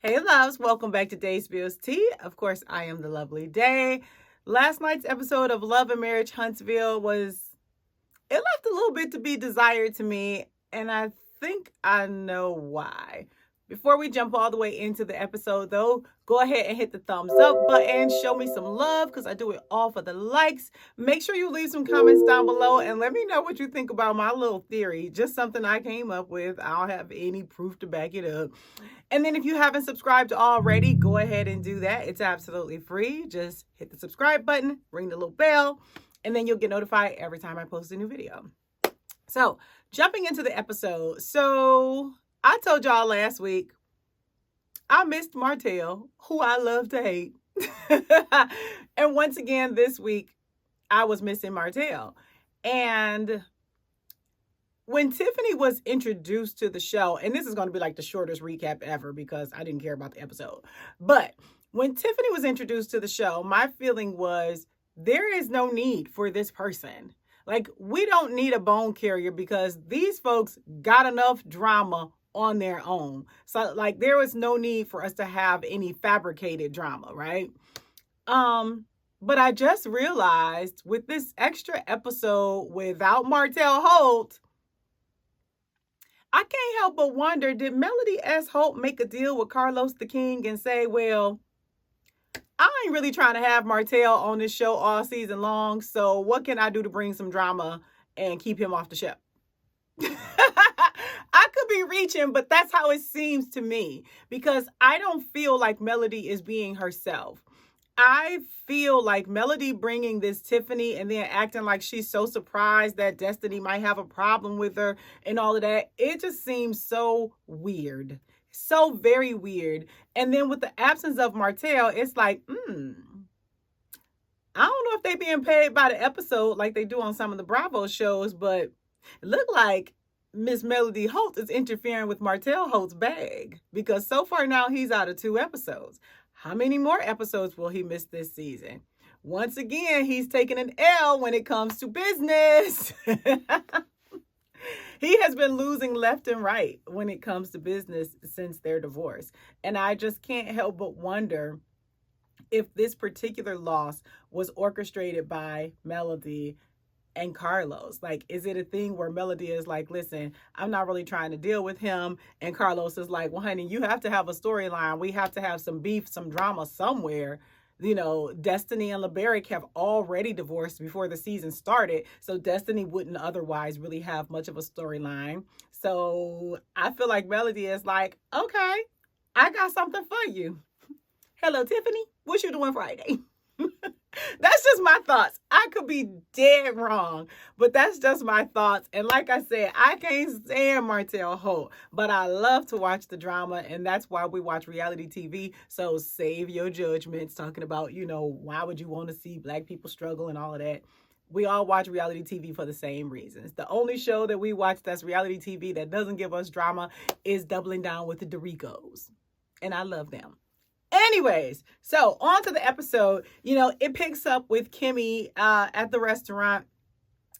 Hey loves, welcome back to Day Spills Tea. Of course, I am the lovely Day. Last night's episode of Love and Marriage Huntsville it left a little bit to be desired to me, and I think I know why. Before we jump all the way into the episode, though, go ahead and hit the thumbs up button. Show me some love because I do it all for the likes. Make sure you leave some comments down below and let me know what you think about my little theory. Just something I came up with. I don't have any proof to back it up. And then if you haven't subscribed already, go ahead and do that. It's absolutely free. Just hit the subscribe button, ring the little bell, and then you'll get notified every time I post a new video. So, jumping into the episode. So, I told y'all last week, I missed Martell, who I love to hate. And once again, this week, I was missing Martell. And when Tiffany was introduced to the show, and this is going to be like the shortest recap ever because I didn't care about the episode. But when Tiffany was introduced to the show, my feeling was there is no need for this person. Like, we don't need a bone carrier because these folks got enough drama on their own. So, like, there was no need for us to have any fabricated drama, right? But I just realized with this extra episode without Martell Holt, I can't help but wonder, did Melody S. Holt make a deal with Carlos the King and say, well, I ain't really trying to have Martell on this show all season long, so what can I do to bring some drama and keep him off the show? I could be reaching, but that's how it seems to me because I don't feel like Melody is being herself. I feel like Melody bringing this Tiffany and then acting like she's so surprised that Destiny might have a problem with her and all of that. It just seems so weird. So very weird. And then with the absence of Martell, it's like, I don't know if they being paid by the episode like they do on some of the Bravo shows, but it looked like Miss Melody Holt is interfering with Martell Holt's bag because so far now he's out of 2 episodes. How many more episodes will he miss this season? Once again, he's taking an L when it comes to business. He has been losing left and right when it comes to business since their divorce. And I just can't help but wonder if this particular loss was orchestrated by Melody and Carlos. Like, is it a thing where Melody is like, listen, I'm not really trying to deal with him. And Carlos is like, well, honey, you have to have a storyline. We have to have some beef, some drama somewhere. You know, Destiny and LaBerrick have already divorced before the season started. So Destiny wouldn't otherwise really have much of a storyline. So I feel like Melody is like, okay, I got something for you. Hello, Tiffany. What you doing Friday? That's just my thoughts. I could be dead wrong, but that's just my thoughts. And like I said, I can't stand Martell Holt, but I love to watch the drama, and that's why we watch reality TV. So save your judgments talking about, why would you want to see Black people struggle and all of that. We all watch reality TV for the same reasons. The only show that we watch that's reality TV that doesn't give us drama is Doubling Down with the Doricos. And I love them. Anyways, so on to the episode. It picks up with Kimmy at the restaurant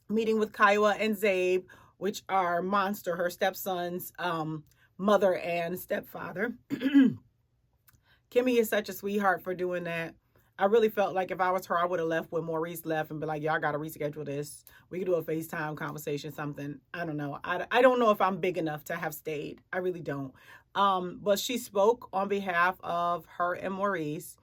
meeting with Kiowa and Zabe, which are Monster, her stepson's mother and stepfather. Kimmy is such a sweetheart for doing that. I really felt like if I was her, I would have left when Maurice left and be like, y'all got to reschedule this. We could do a FaceTime conversation, something. I don't know. I don't know if I'm big enough to have stayed. I really don't. But she spoke on behalf of her and Maurice.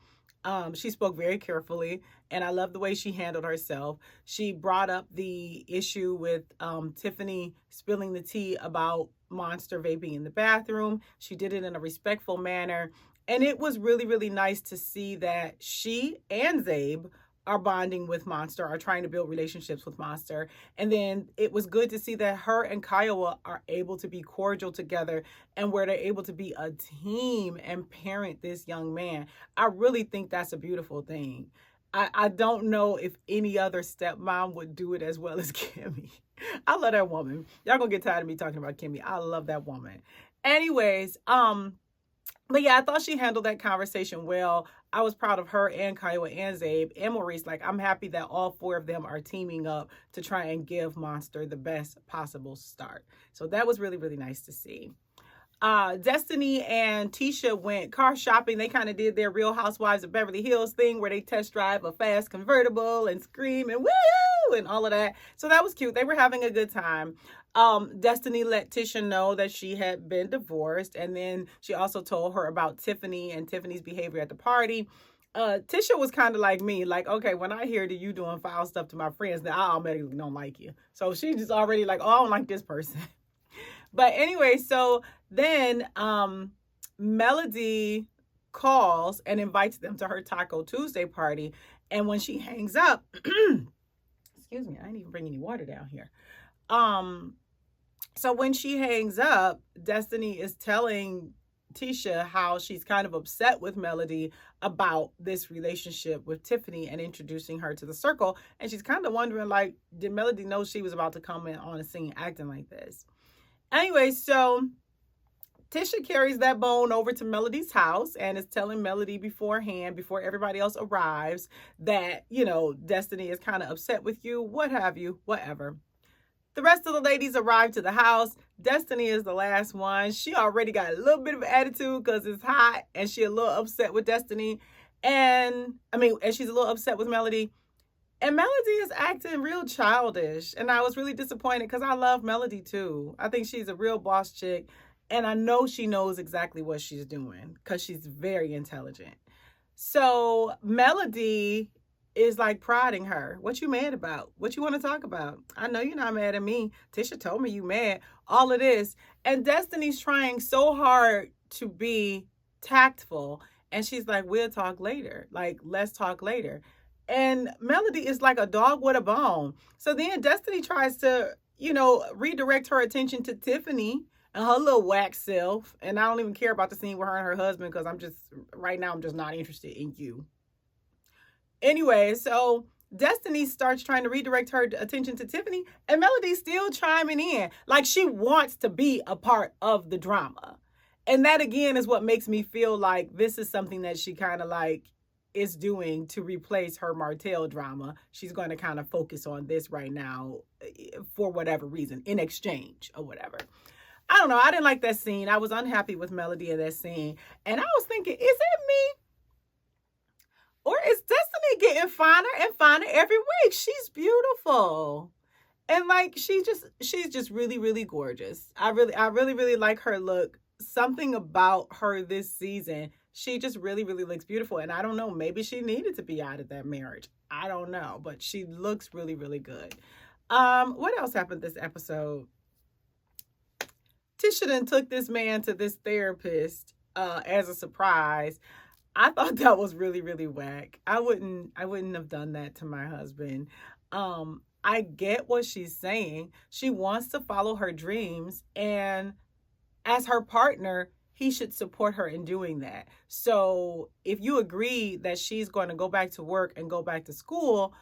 She spoke very carefully, and I love the way she handled herself. She brought up the issue with Tiffany spilling the tea about Monster vaping in the bathroom. She did it in a respectful manner. And it was really, really nice to see that she and Zabe are bonding with Monster, are trying to build relationships with Monster. And then it was good to see that her and Kiowa are able to be cordial together and where they're able to be a team and parent this young man. I really think that's a beautiful thing. I don't know if any other stepmom would do it as well as Kimmy. I love that woman. Y'all gonna get tired of me talking about Kimmy. I love that woman. Anyways, but yeah, I thought she handled that conversation well. I was proud of her and Kiowa and Zabe and Maurice. Like, I'm happy that all 4 of them are teaming up to try and give Monster the best possible start. So that was really, really nice to see. Destiny and Tisha went car shopping. They kind of did their Real Housewives of Beverly Hills thing where they test drive a fast convertible and scream and woo and all of that. So that was cute. They were having a good time. Destiny let Tisha know that she had been divorced, and then she also told her about Tiffany and Tiffany's behavior at the party. Tisha was kind of like me, like, okay, when I hear that you doing foul stuff to my friends, then I automatically don't like you. So she just already like, oh, I don't like this person. But anyway, so then Melody calls and invites them to her Taco Tuesday party. And when she hangs up, excuse me, I didn't even bring any water down here. So when she hangs up, Destiny is telling Tisha how she's kind of upset with Melody about this relationship with Tiffany and introducing her to the circle. And she's kind of wondering, like, did Melody know she was about to come in on a scene acting like this? Anyway, so Tisha carries that bone over to Melody's house and is telling Melody beforehand, before everybody else arrives, that, you know, Destiny is kind of upset with you, what have you, whatever. The rest of the ladies arrive to the house. Destiny is the last one. She already got a little bit of attitude because it's hot, and she's a little upset with Destiny. And she's a little upset with Melody. And Melody is acting real childish. And I was really disappointed because I love Melody too. I think she's a real boss chick. And I know she knows exactly what she's doing because she's very intelligent. So Melody is like prodding her. What you mad about? What you want to talk about? I know you're not mad at me. Tisha told me you mad. All of this. And Destiny's trying so hard to be tactful. And she's like, we'll talk later. Like, let's talk later. And Melody is like a dog with a bone. So then Destiny tries to, redirect her attention to Tiffany and her little whack self. And I don't even care about the scene with her and her husband because I'm just not interested in you. Anyway, so Destiny starts trying to redirect her attention to Tiffany, and Melody's still chiming in like she wants to be a part of the drama. And that, again, is what makes me feel like this is something that she kind of like is doing to replace her Martell drama. She's going to kind of focus on this right now for whatever reason, in exchange or whatever. I don't know. I didn't like that scene. I was unhappy with Melody in that scene. And I was thinking, is it me? Or is Destiny getting finer and finer every week? She's beautiful. And like she's just really, really gorgeous. I really, really like her look. Something about her this season, she just really, really looks beautiful. And I don't know, maybe she needed to be out of that marriage. I don't know, but she looks really, really good. What else happened this episode? Tisha then took this man to this therapist as a surprise. I thought that was really, really whack. I wouldn't have done that to my husband. I get what she's saying. She wants to follow her dreams, and as her partner, he should support her in doing that. So if you agree that she's going to go back to work and go back to school,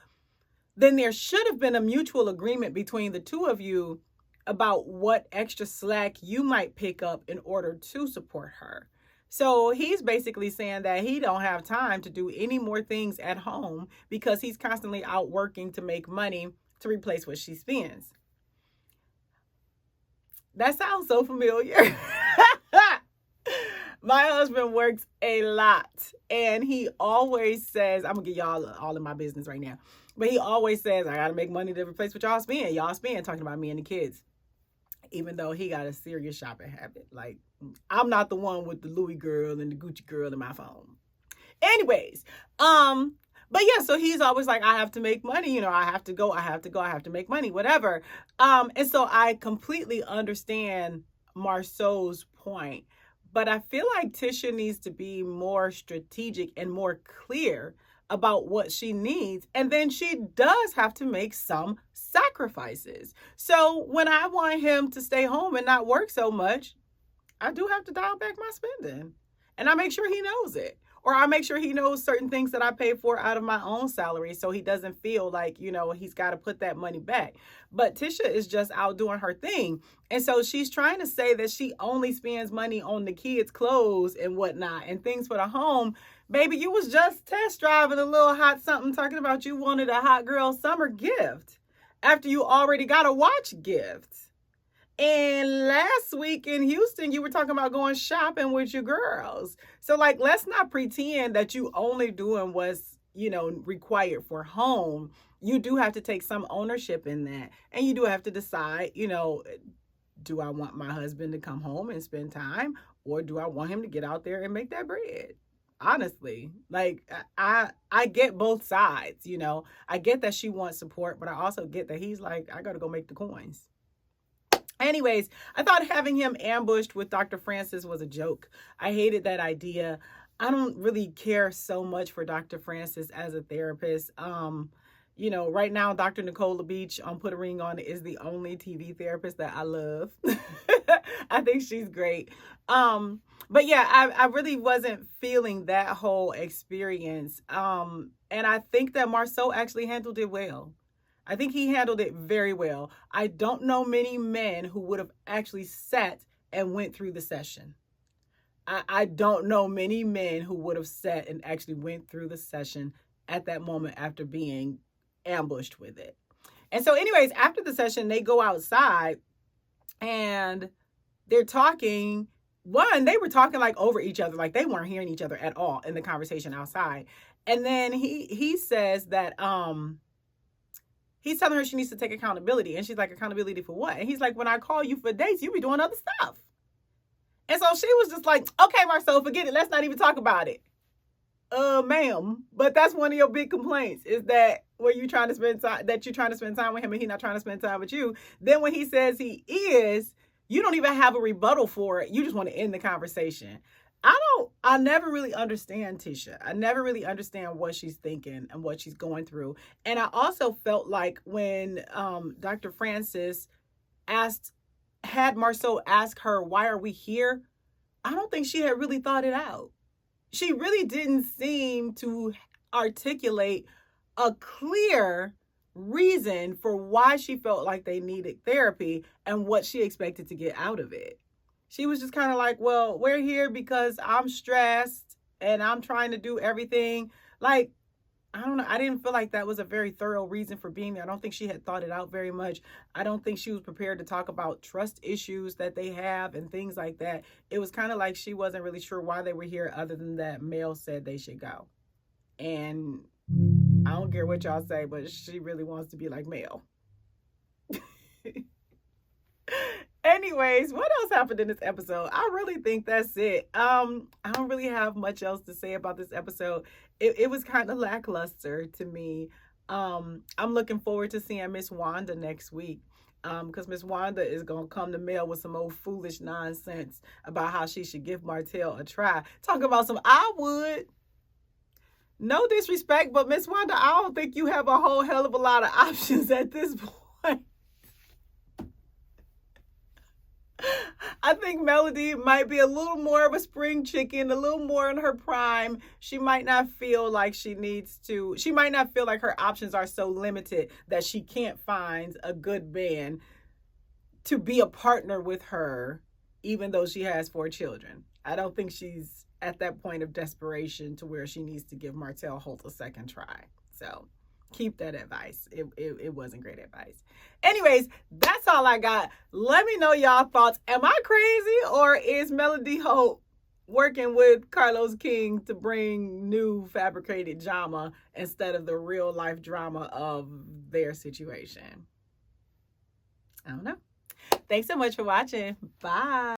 then there should have been a mutual agreement between the two of you about what extra slack you might pick up in order to support her. So he's basically saying that he don't have time to do any more things at home because he's constantly out working to make money to replace what she spends. That sounds so familiar. My husband works a lot, and he always says, I'm going to get y'all all in my business right now, but he always says, I got to make money to replace what y'all spend. Y'all spend, talking about me and the kids. Even though he got a serious shopping habit. Like, I'm not the one with the Louis girl and the Gucci girl in my phone. Anyways, but yeah, so he's always like, I have to make money, I have to make money, whatever. And so I completely understand Marsau's point, but I feel like Tisha needs to be more strategic and more clear about what she needs. And then she does have to make some sacrifices. So when I want him to stay home and not work so much, I do have to dial back my spending. And I make sure he knows it. Or I make sure he knows certain things that I pay for out of my own salary so he doesn't feel like, he's got to put that money back. But Tisha is just out doing her thing. And so she's trying to say that she only spends money on the kids' clothes and whatnot and things for the home. Baby, you was just test driving a little hot something talking about you wanted a hot girl summer gift after you already got a watch gift. And last week in Houston, you were talking about going shopping with your girls. So, like, let's not pretend that you only doing what's, required for home. You do have to take some ownership in that. And you do have to decide, do I want my husband to come home and spend time, or do I want him to get out there and make that bread? Honestly, like I get both sides. I get that she wants support, but I also get that he's like, I gotta go make the coins. Anyways, I thought having him ambushed with Dr. Francis was a joke. I hated that idea. I don't really care so much for Dr. Francis as a therapist. Right now, Dr. Nicole Beach on Put a Ring On is the only TV therapist that I love. I think she's great. But yeah, I really wasn't feeling that whole experience. And I think that Marsau actually handled it well. I think he handled it very well. I don't know many men who would have actually sat and went through the session. I don't know many men who would have sat and actually went through the session at that moment after being ambushed with it. And so anyways, after the session, they go outside and they're talking. One, they were talking like over each other, like they weren't hearing each other at all in the conversation outside. And then he says that he's telling her she needs to take accountability. And she's like, accountability for what? And he's like, when I call you for dates, you be doing other stuff. And so she was just like, okay, Marsau, forget it. Let's not even talk about it. Ma'am. But that's one of your big complaints, is that when you're trying to spend time, that you're trying to spend time with him and he's not trying to spend time with you. Then when he says he is, you don't even have a rebuttal for it. You just want to end the conversation. I never really understand Tisha. I never really understand what she's thinking and what she's going through. And I also felt like when Dr. Francis had Marsau ask her, why are we here? I don't think she had really thought it out. She really didn't seem to articulate a clear reason for why she felt like they needed therapy and what she expected to get out of it. She was just kind of like, well, we're here because I'm stressed and I'm trying to do everything. Like, I don't know. I didn't feel like that was a very thorough reason for being there. I don't think she had thought it out very much. I don't think she was prepared to talk about trust issues that they have and things like that. It was kind of like she wasn't really sure why they were here, other than that Mel said they should go. And I don't care what y'all say, but she really wants to be like Mel. Anyways, what else happened in this episode? I really think that's it. I don't really have much else to say about this episode. It was kind of lackluster to me. I'm looking forward to seeing Miss Wanda next week. Because Miss Wanda is going to come to Mel with some old foolish nonsense about how she should give Martell a try. Talk about some, I would. No disrespect, but Miss Wanda, I don't think you have a whole hell of a lot of options at this point. I think Melody might be a little more of a spring chicken, a little more in her prime. She might not feel like she might not feel like her options are so limited that she can't find a good man to be a partner with her, even though she has 4 children. I don't think she's at that point of desperation to where she needs to give Martell Holt a second try. So keep that advice. It wasn't great advice. Anyways, that's all I got. Let me know y'all thoughts. Am I crazy, or is Melody Holt working with Carlos King to bring new fabricated drama instead of the real life drama of their situation? I don't know. Thanks so much for watching. Bye.